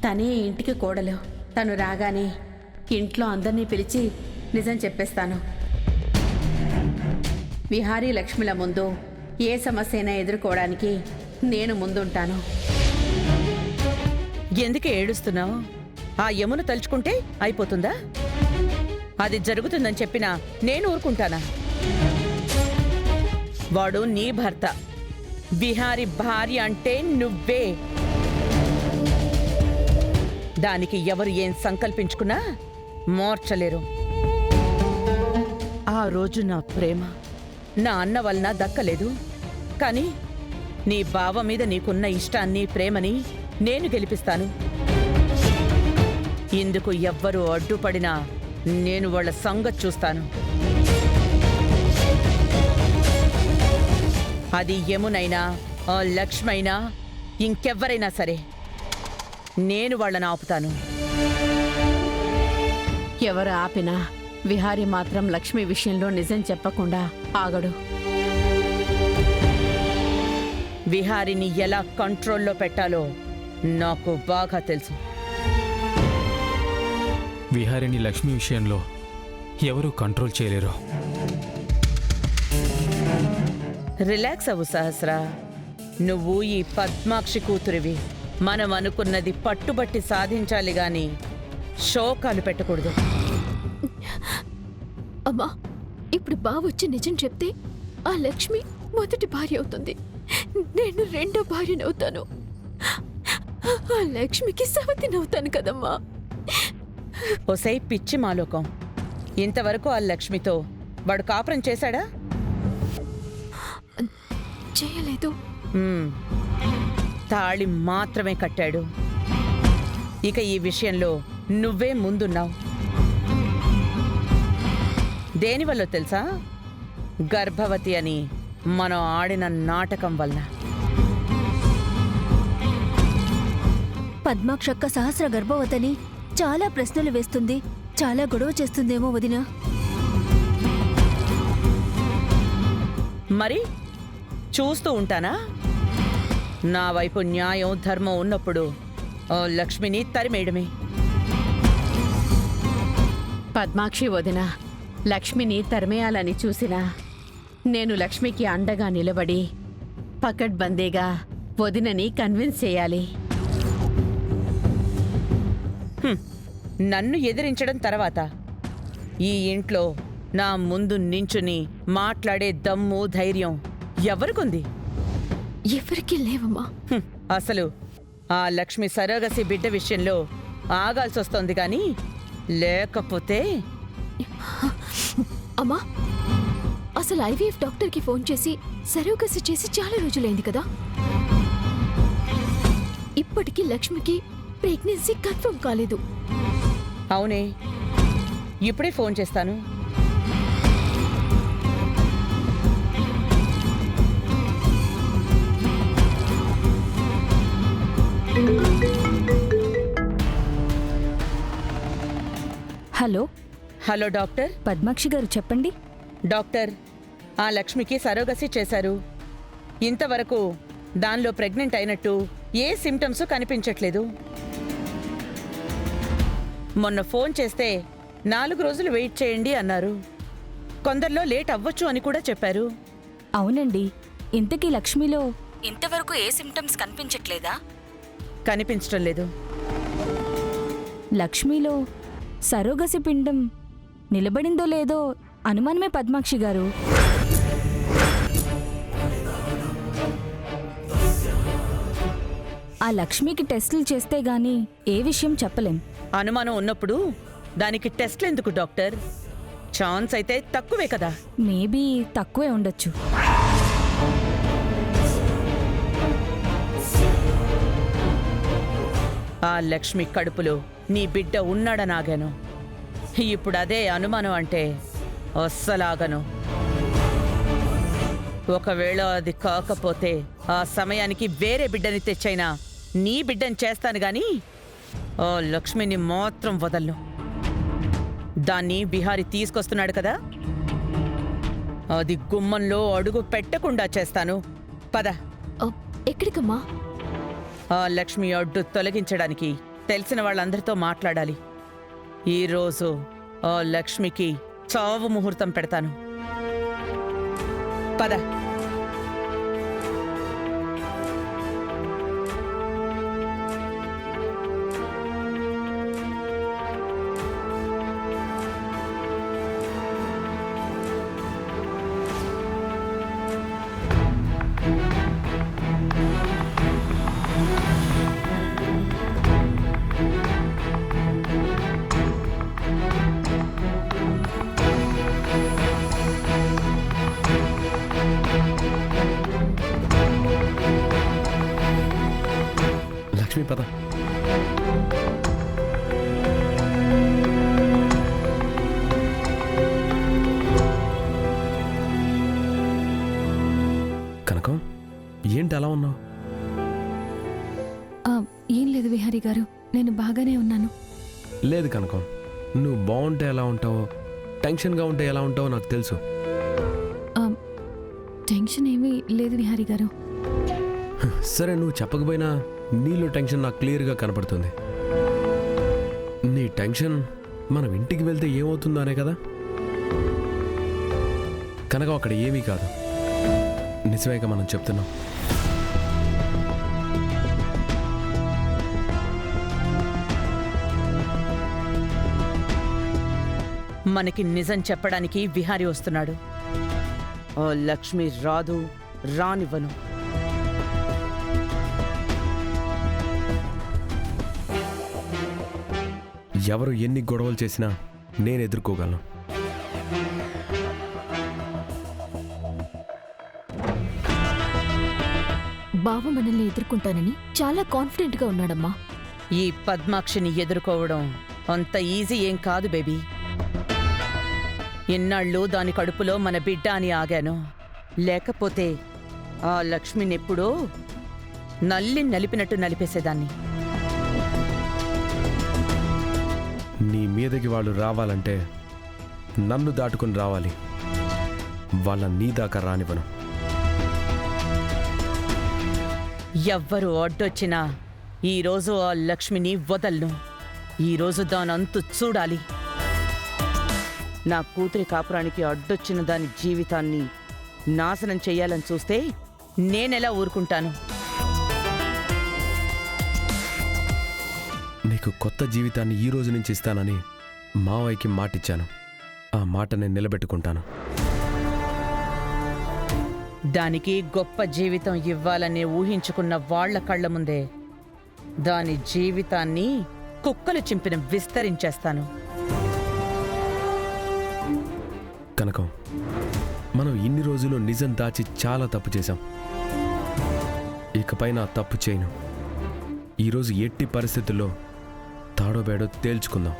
తనే ఇంటికి కోడలు. తను రాగానే ఇంట్లో అందరినీ పిలిచి నిజం చెప్పేస్తాను. విహారీ లక్ష్మిల ముందు ఏ సమస్య అయినా ఎదుర్కోవడానికి నేను ముందుంటాను. ఎందుకు ఏడుస్తున్నావు? ఆ యమున తలుచుకుంటే అయిపోతుందా? అది జరుగుతుందని చెప్పినా నేను ఊరుకుంటానా? వాడు నీ భర్త. విహారీ భార్య అంటే నువ్వే. దానికి ఎవరు ఏం సంకల్పించుకున్నా మార్చలేరు. ఆ రోజు నా ప్రేమ నా అన్న వలన దక్కలేదు, కానీ నీ బావ మీద నీకున్న ఇష్టాన్ని, ప్రేమని నేను గెలిపిస్తాను. ఇందుకు ఎవ్వరూ అడ్డుపడినా నేను వాళ్ళ సంగతి చూస్తాను. అది యమునైనా, ఆ లక్ష్మైనా, ఇంకెవ్వరైనా సరే నేను వాళ్ళని ఆపుతాను. ఎవరు ఆపినా విహారీ మాత్రం లక్ష్మి విషయంలో నిజం చెప్పకుండా ఆగడు. విహారిని ఎలా కంట్రోల్లో పెట్టాలో నాకు బాగా తెలుసు. విహారిని లక్ష్మి విషయంలో ఎవరూ కంట్రోల్ చేయలేరు. రిలాక్స్ అవ్వు సహస్రా. నువ్వు ఈ పద్మాక్షి కూతురివి. మనం అనుకున్నది పట్టుబట్టి సాధించాలి గాని శోకాలు పెట్టకూడదు. అమ్మా, ఇప్పుడు బావొచ్చి నిజం చెప్తే ఆ లక్ష్మి మొదటి భార్య అవుతుంది, నేను రెండో భార్యనవుతాను. ఆ లక్ష్మికి సవతినవుతాను కదమ్మా. ఒసై పిచ్చి మాలోకం, ఇంతవరకు ఆ లక్ష్మితో వాడు కాపురం చేశాడా? చేయలేదు. తాళి మాత్రమే కట్టాడు. ఇక ఈ విషయంలో నువ్వే ముందున్నావు. దేనివల్ల తెలుసా? గర్భవతి అని మనం ఆడిన నాటకం వల్ల. పద్మాక్షక్క సహస్ర గర్భవతని చాలా ప్రశ్నలు వేస్తుంది, చాలా గొడవ చేస్తుందేమో వదినా. మరి చూస్తూ ఉంటానా? నా వైపు న్యాయం, ధర్మం ఉన్నప్పుడు లక్ష్మిని తరిమేయడమే. పద్మాక్షి వదిన లక్ష్మిని తరిమేయాలని చూసినా నేను లక్ష్మికి అండగా నిలబడి పకడ్బందీగా వదినని కన్విన్స్ చేయాలి. నన్ను ఎదిరించడం తర్వాత ఈ ఇంట్లో నా ముందు నించుని మాట్లాడే దమ్ము, ధైర్యం ఎవరికుంది? ఎవరికీ లేవమ్మా. అసలు ఆ లక్ష్మి సరోగసి బిడ్డ విషయంలో ఆగాల్సొస్తోంది గాని లేకపోతే. అమ్మా, అసలు ఐవీఎఫ్ డాక్టర్కి ఫోన్ చేసి సరోగసి చేసి చాలా రోజులైంది కదా. ఇప్పటికీ లక్ష్మికి ప్రెగ్నెన్సీ కన్ఫర్మ్ కాలేదు. అవునే, ఇప్పుడే ఫోన్ చేస్తాను. Hello hello doctor. పద్మాక్షి గారు చెప్పండి. డాక్టర్, ఆ లక్ష్మికి సరోగసి చేశారు. ఇంతవరకు దానిలో ప్రెగ్నెంట్ అయినట్టు ఏ సిమ్టమ్స్ కనిపించట్లేదు. మొన్న ఫోన్ చేస్తే 4 రోజులు వెయిట్ చేయండి అన్నారు. కొందరిలో లేట్ అవ్వచ్చు అని కూడా చెప్పారు. అవునండి, ఇంతకీ లక్ష్మిలో ఇంతవరకు ఏ సిమ్టమ్స్ కనిపించట్లేదా? కనిపించటం లేదు. లక్ష్మిలో సరోగసి పిండం నిలబడిందో లేదో అనుమానమే పద్మాక్షి గారు. ఆ లక్ష్మికి టెస్టులు చేస్తే గాని ఏ విషయం చెప్పలేం. అనుమానం ఉన్నప్పుడు దానికి టెస్ట్లు ఎందుకు డాక్టర్? ఛాన్స్ అయితే తక్కువే కదా. మేబీ తక్కువే ఉండొచ్చు. ఆ లక్ష్మి కడుపులో నీ బిడ్డ ఉన్నాడనాగాను. ఇప్పుడు అదే అనుమానం అంటే అస్సలాగను. ఒకవేళ అది కాకపోతే ఆ సమయానికి వేరే బిడ్డని తెచ్చైనా నీ బిడ్డని చేస్తాను గాని ఆ లక్ష్మిని మాత్రం వదలను. దాన్ని విహారి తీసుకొస్తున్నాడు కదా, అది గుమ్మంలో అడుగు పెట్టకుండా చేస్తాను. పద. ఎక్కడికమ్మా? ఆ లక్ష్మి అడ్డు తొలగించడానికి తెలిసిన వాళ్ళందరితో మాట్లాడాలి. ఈరోజు ఆ లక్ష్మికి చావు ముహూర్తం పెడతాను. పద. లక్ష్మి పద. కనకం, ఏంటి అలా ఉన్నావు? ఏం లేదు విహారీ గారు, నేను బాగానే ఉన్నాను. లేదు కనకం, నువ్వు బాగుంటే ఎలా ఉంటావో, టెన్షన్గా ఉంటే ఎలా ఉంటావో నాకు తెలుసు. టెన్షన్ ఏమీ లేదు విహారీ గారు. సరే, నువ్వు చెప్పకపోయినా నీలో టెన్షన్ నాకు క్లియర్గా కనపడుతుంది. నీ టెన్షన్ మనం ఇంటికి వెళ్తే ఏమవుతుందో అనే కదా. కనుక అక్కడ ఏమీ కాదు. నిజమేగా మనం చెప్తున్నాం. మనకి నిజం చెప్పడానికి విహారీ వస్తున్నాడు. ఓ లక్ష్మి రాదు, రానివ్వను. ఎవరు ఎన్ని గొడవలు చేసినా నేను ఎదుర్కోగలను. బావ మనల్ని ఎదుర్కొంటానని చాలా కాన్ఫిడెంట్గా ఉన్నాడమ్మా. ఈ పద్మాక్షిని ఎదుర్కోవడం అంత ఈజీ ఏం కాదు బేబీ. ఎన్నాళ్ళు దాని కడుపులో మన బిడ్డ అని ఆగాను. లేకపోతే ఆ లక్ష్మినెప్పుడో నలిపినట్టు నలిపేసేదాన్ని. నీ మీదకి వాళ్ళు రావాలంటే నన్ను దాటుకుని రావాలి. వాళ్ళ నీ దాకా రానివ్వను. ఎవ్వరు అడ్డొచ్చినా ఈరోజు ఆ లక్ష్మిని వదలను. ఈరోజు దానంతు చూడాలి. నా కూతురి కాపురానికి అడ్డొచ్చిన దాని జీవితాన్ని నాశనం చెయ్యాలని చూస్తే నేనెలా ఊరుకుంటాను? నీకు కొత్త జీవితాన్ని ఈ రోజు నుంచి ఇస్తానని మావయ్యకి మాటిచ్చాను. ఆ మాట నేను నిలబెట్టుకుంటాను. దానికి గొప్ప జీవితం ఇవ్వాలని ఊహించుకున్న వాళ్ల కళ్ల ముందే దాని జీవితాన్ని కుక్కలు చింపిన విస్తరించేస్తాను. కనకం, మనం ఇన్ని రోజులు నిజం దాచి చాలా తప్పు చేశాం. ఇకపై నా తప్పు చేయను. ఈరోజు ఎట్టి పరిస్థితుల్లో తాడో బేడో తేల్చుకుందాం.